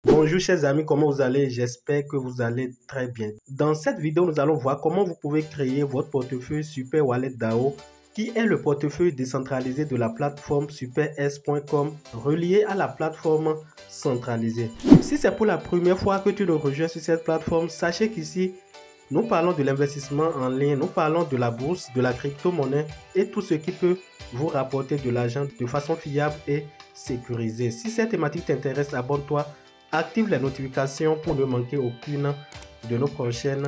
Bonjour chers amis, comment vous allez? J'espère que vous allez très bien. Dans cette vidéo, nous allons voir comment vous pouvez créer votre portefeuille Super Wallet DAO, qui est le portefeuille décentralisé de la plateforme supers.com relié à la plateforme centralisée. Si c'est pour la première fois que tu nous rejoins sur cette plateforme, sachez qu'ici, nous parlons de l'investissement en ligne, nous parlons de la bourse, de la crypto-monnaie et tout ce qui peut vous rapporter de l'argent de façon fiable et sécurisée. Si cette thématique t'intéresse, abonne-toi. Active les notifications pour ne manquer aucune de nos prochaines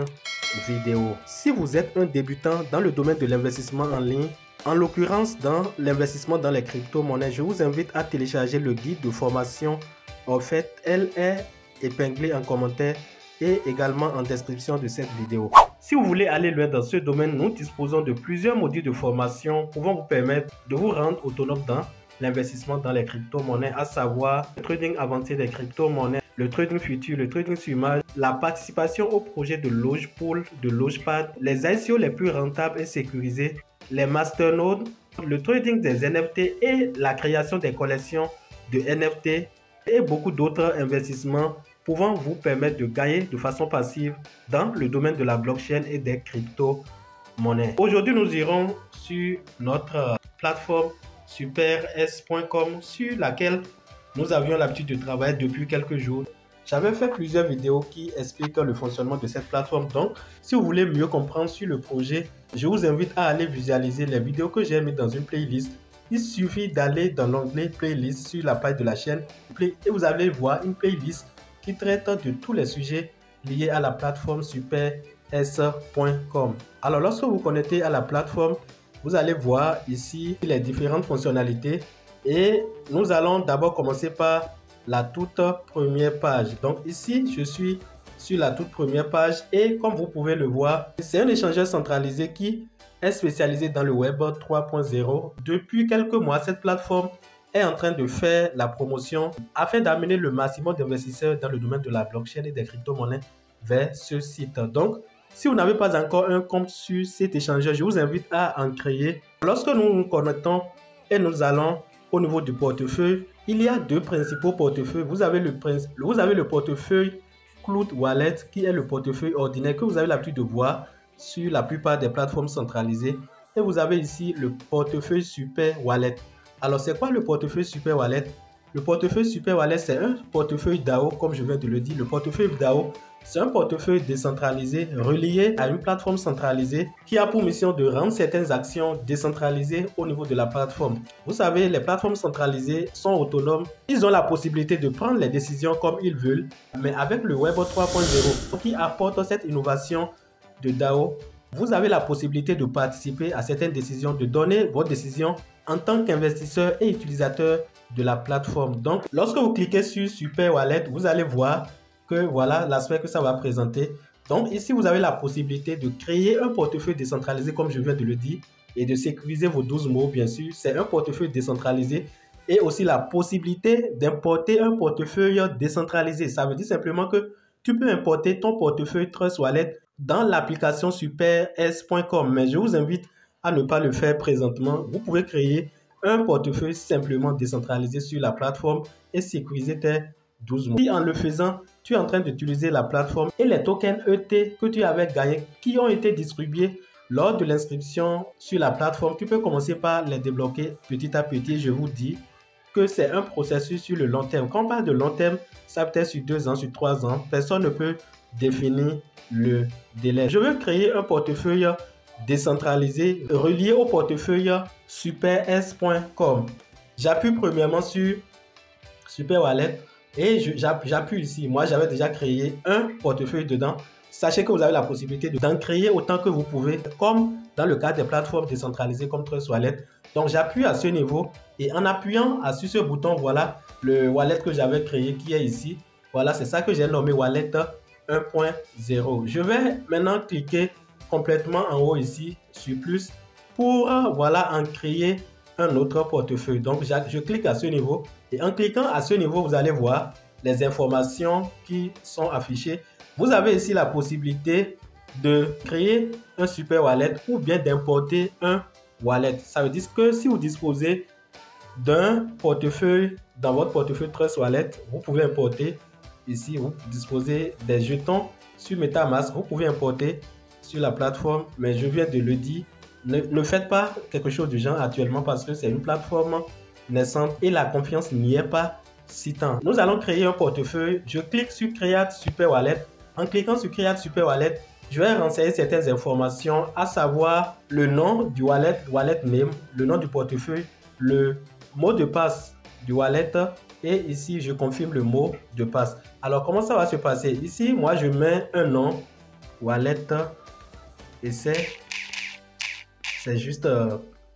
vidéos. Si vous êtes un débutant dans le domaine de l'investissement en ligne, en l'occurrence dans l'investissement dans les crypto-monnaies, je vous invite à télécharger le guide de formation. En fait, elle est épinglée en commentaire et également en description de cette vidéo. Si vous voulez aller loin dans ce domaine, nous disposons de plusieurs modules de formation pouvant vous permettre de vous rendre autonome dans l'investissement dans les crypto-monnaies, à savoir le trading avancé des crypto-monnaies, le trading futur, le trading sur image, la participation au projet de Logepool, de Logepad, les ICO les plus rentables et sécurisés, les masternodes, le trading des NFT et la création des collections de NFT et beaucoup d'autres investissements pouvant vous permettre de gagner de façon passive dans le domaine de la blockchain et des crypto-monnaies. Aujourd'hui, nous irons sur notre plateforme supers.com sur laquelle nous avions l'habitude de travailler depuis quelques jours. J'avais fait plusieurs vidéos qui expliquent le fonctionnement de cette plateforme. Donc, si vous voulez mieux comprendre sur le projet, je vous invite à aller visualiser les vidéos que j'ai mises dans une playlist. Il suffit d'aller dans l'onglet playlist sur la page de la chaîne et vous allez voir une playlist qui traite de tous les sujets liés à la plateforme supers.com. Alors, lorsque vous connectez à la plateforme, vous allez voir ici les différentes fonctionnalités et nous allons d'abord commencer par la toute première page. Donc ici, je suis sur la toute première page et comme vous pouvez le voir, c'est un échangeur centralisé qui est spécialisé dans le Web 3.0. Depuis quelques mois, cette plateforme est en train de faire la promotion afin d'amener le maximum d'investisseurs dans le domaine de la blockchain et des crypto-monnaies vers ce site. Donc, si vous n'avez pas encore un compte sur cet échangeur, je vous invite à en créer. Lorsque nous nous connectons et nous allons au niveau du portefeuille, il y a deux principaux portefeuilles. Vous avez le portefeuille Cloud Wallet qui est le portefeuille ordinaire que vous avez l'habitude de voir sur la plupart des plateformes centralisées. Et vous avez ici le portefeuille Super Wallet. Alors, c'est quoi le portefeuille Super Wallet? Le portefeuille Super Wallet, c'est un portefeuille DAO, comme je viens de le dire. Le portefeuille DAO, c'est un portefeuille décentralisé relié à une plateforme centralisée qui a pour mission de rendre certaines actions décentralisées au niveau de la plateforme. Vous savez, les plateformes centralisées sont autonomes. Ils ont la possibilité de prendre les décisions comme ils veulent. Mais avec le Web 3.0 qui apporte cette innovation de DAO, vous avez la possibilité de participer à certaines décisions, de donner votre décision en tant qu'investisseur et utilisateur de la plateforme. Donc, lorsque vous cliquez sur Super Wallet, vous allez voir que voilà l'aspect que ça va présenter. Donc, ici, vous avez la possibilité de créer un portefeuille décentralisé, comme je viens de le dire, et de sécuriser vos 12 mots, bien sûr. C'est un portefeuille décentralisé et aussi la possibilité d'importer un portefeuille décentralisé. Ça veut dire simplement que tu peux importer ton portefeuille Trust Wallet dans l'application supers.com. Mais je vous invite à ne pas le faire présentement. Vous pouvez créer un portefeuille simplement décentralisé sur la plateforme et sécuriser tes 12 mots. Et en le faisant, tu es en train d'utiliser la plateforme et les tokens ET que tu avais gagnés qui ont été distribués lors de l'inscription sur la plateforme. Tu peux commencer par les débloquer petit à petit. Je vous dis que c'est un processus sur le long terme. Quand on parle de long terme, ça peut être sur 2 ans, sur 3 ans. Personne ne peut définir le délai. Je veux créer un portefeuille décentralisé relié au portefeuille supers.com. J'appuie premièrement sur Super Wallet et j'appuie ici. Moi, j'avais déjà créé un portefeuille dedans. Sachez que vous avez la possibilité d'en créer autant que vous pouvez, comme dans le cas des plateformes décentralisées comme Trust Wallet. Donc, j'appuie à ce niveau et en appuyant sur ce bouton, voilà le wallet que j'avais créé qui est ici. Voilà, c'est ça que j'ai nommé Wallet 1.0. Je vais maintenant cliquer complètement en haut ici sur plus pour voilà en créer un autre portefeuille. Donc, je clique à ce niveau et en cliquant à ce niveau, vous allez voir les informations qui sont affichées. Vous avez ici la possibilité de créer un super wallet ou bien d'importer un wallet. Ça veut dire que si vous disposez d'un portefeuille dans votre portefeuille Trust Wallet, vous pouvez importer ici, vous disposez des jetons sur MetaMask. Vous pouvez importer sur la plateforme, mais je viens de le dire, ne faites pas quelque chose du genre actuellement parce que c'est une plateforme naissante et la confiance n'y est pas si tant. Nous allons créer un portefeuille. Je clique sur Create Super Wallet. En cliquant sur Create Super Wallet, je vais renseigner certaines informations, à savoir le nom du wallet, wallet name, le nom du portefeuille, le mot de passe du wallet et ici je confirme le mot de passe. Alors comment ça va se passer? Ici moi je mets un nom wallet et c'est juste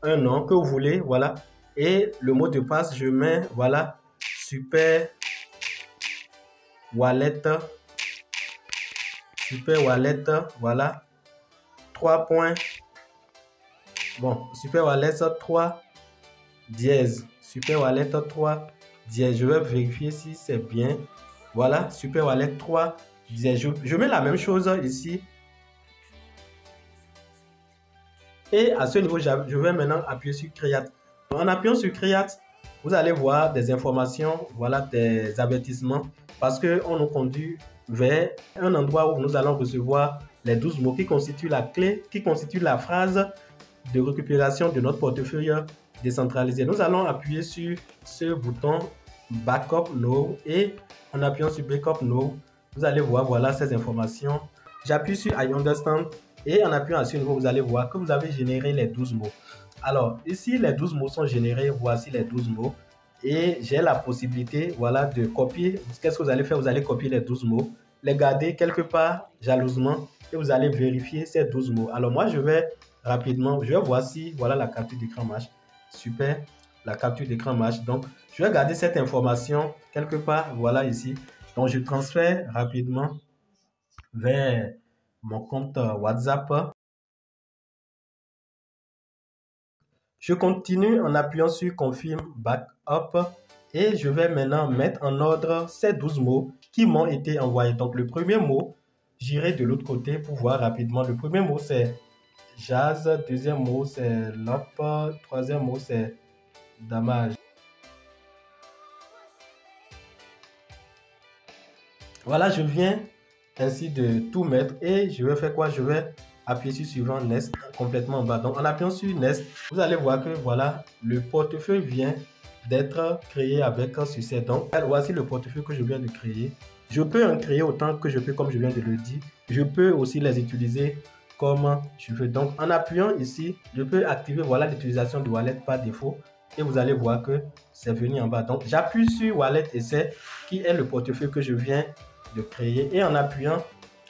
un nom que vous voulez, voilà. Et le mot de passe je mets voilà super wallet, voilà 3 points. Bon, super wallet 3 dièse, super wallet 3 dièse. Je vais vérifier si c'est bien. Voilà, super wallet 3 dièse. Je mets la même chose ici. Et à ce niveau, je vais maintenant appuyer sur Create. En appuyant sur Create, vous allez voir des informations, voilà, des avertissements, parce qu'on nous conduit vers un endroit où nous allons recevoir les 12 mots qui constituent la clé, qui constituent la phrase de récupération de notre portefeuille décentralisé. Nous allons appuyer sur ce bouton Backup Now et en appuyant sur Backup Now, vous allez voir, voilà ces informations. J'appuie sur I Understand et en appuyant à ce niveau, vous allez voir que vous avez généré les 12 mots. Alors, ici, les 12 mots sont générés. Voici les 12 mots. Et j'ai la possibilité, voilà, de copier. Qu'est-ce que vous allez faire? Vous allez copier les 12 mots, les garder quelque part jalousement et vous allez vérifier ces 12 mots. Alors, moi, je vais rapidement, je vais voir si, voilà, la capture d'écran marche. Super, la capture d'écran marche. Donc, je vais garder cette information quelque part, voilà, ici. Donc, je transfère rapidement vers mon compte WhatsApp. Je continue en appuyant sur Confirm Backup et je vais maintenant mettre en ordre ces 12 mots qui m'ont été envoyés. Donc, le premier mot, j'irai de l'autre côté pour voir rapidement. Le premier mot, c'est Jazz. Deuxième mot, c'est Lop. Troisième mot, c'est Damage. Voilà, je viens ainsi de tout mettre et je vais faire quoi? Je vais appuyer sur suivant Next complètement en bas. Donc en appuyant sur Next, vous allez voir que voilà, le portefeuille vient d'être créé avec succès. Donc voici le portefeuille que je viens de créer. Je peux en créer autant que je peux, comme je viens de le dire. Je peux aussi les utiliser comme je veux. Donc en appuyant ici, je peux activer voilà l'utilisation du wallet par défaut et vous allez voir que c'est venu en bas. Donc j'appuie sur Wallet Essai qui est le portefeuille que je viens de créer et en appuyant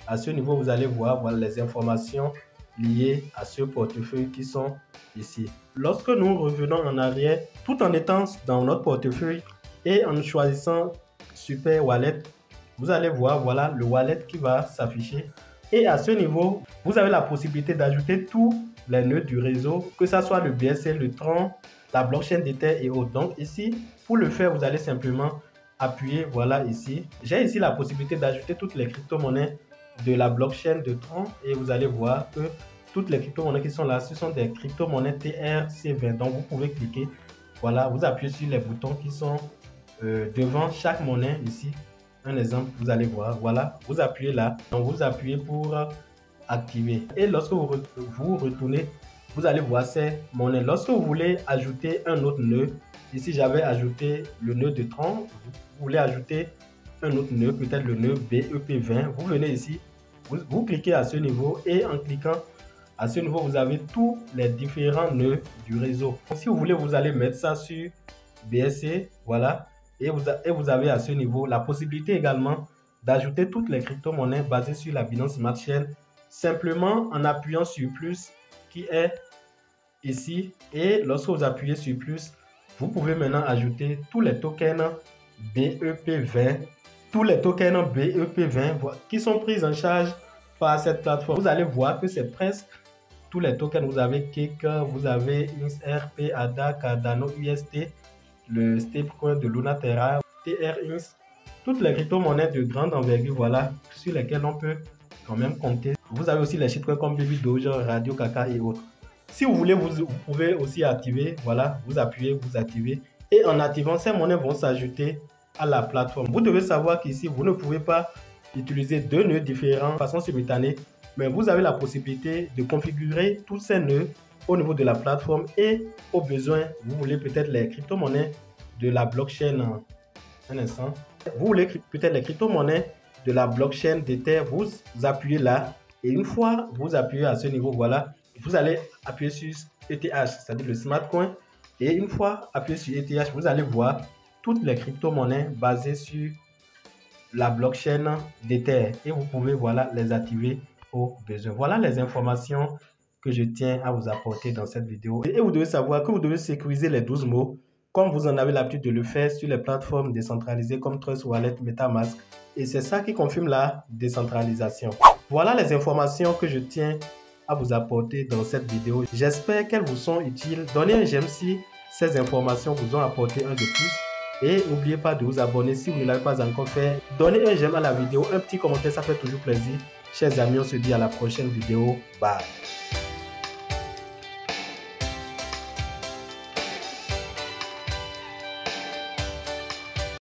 à ce niveau, vous allez voir voilà, les informations liées à ce portefeuille qui sont ici. Lorsque nous revenons en arrière, tout en étant dans notre portefeuille et en choisissant Super Wallet, vous allez voir voilà, le wallet qui va s'afficher. Et à ce niveau, vous avez la possibilité d'ajouter tous les nœuds du réseau, que ce soit le BSC, le Tron, la blockchain d'Ether et autres. Donc ici, pour le faire, vous allez simplement appuyer voilà ici. J'ai ici la possibilité d'ajouter toutes les crypto-monnaies de la blockchain de Tron et vous allez voir que toutes les crypto-monnaies qui sont là, ce sont des crypto-monnaies TRC20. Donc vous pouvez cliquer, voilà, vous appuyez sur les boutons qui sont devant chaque monnaie ici. Un exemple, vous allez voir, voilà, vous appuyez là, donc vous appuyez pour activer. Et lorsque vous retournez, vous allez voir ces monnaies. Lorsque vous voulez ajouter un autre nœud, ici j'avais ajouté le nœud de Tron, vous voulez ajouter un autre nœud, peut-être le nœud BEP20, vous venez ici, vous cliquez à ce niveau et en cliquant à ce niveau, vous avez tous les différents nœuds du réseau. Si vous voulez, vous allez mettre ça sur BSC, voilà, et vous avez à ce niveau la possibilité également d'ajouter toutes les crypto-monnaies basées sur la Binance Smart Chain simplement en appuyant sur plus qui est ici et lorsque vous appuyez sur plus, vous pouvez maintenant ajouter tous les tokens BEP20, tous les tokens BEP20 qui sont pris en charge par cette plateforme. Vous allez voir que c'est presque tous les tokens. Vous avez Cake, vous avez XRP, ADA, Cardano, UST, le stablecoin de Lunaterra, TRX, toutes les crypto-monnaies de grande envergure, voilà, sur lesquelles on peut quand même compter. Vous avez aussi les shitcoins comme Baby Doge, Radio Kaka et autres. Si vous voulez, vous pouvez aussi activer, voilà, vous appuyez, vous activez. Et en activant, ces monnaies vont s'ajouter à la plateforme. Vous devez savoir qu'ici, vous ne pouvez pas utiliser 2 nœuds différents de façon simultanée, mais vous avez la possibilité de configurer tous ces nœuds au niveau de la plateforme et au besoin, vous voulez peut-être les crypto-monnaies de la blockchain. Un instant. Vous voulez peut-être les crypto-monnaies de la blockchain d'Ether, vous appuyez là et une fois vous appuyez à ce niveau, voilà, vous allez appuyer sur ETH, c'est-à-dire le smart coin, et une fois appuyé sur ETH, vous allez voir toutes les crypto-monnaies basées sur la blockchain d'Ether et vous pouvez voilà les activer au besoin. Voilà les informations que je tiens à vous apporter dans cette vidéo. Et vous devez savoir que vous devez sécuriser les 12 mots comme vous en avez l'habitude de le faire sur les plateformes décentralisées comme Trust Wallet, MetaMask. Et c'est ça qui confirme la décentralisation. Voilà les informations que je tiens à vous apporter dans cette vidéo. J'espère qu'elles vous sont utiles. Donnez un j'aime si ces informations vous ont apporté un de plus. Et n'oubliez pas de vous abonner si vous ne l'avez pas encore fait. Donnez un j'aime à la vidéo, un petit commentaire, ça fait toujours plaisir. Chers amis, on se dit à la prochaine vidéo. Bye.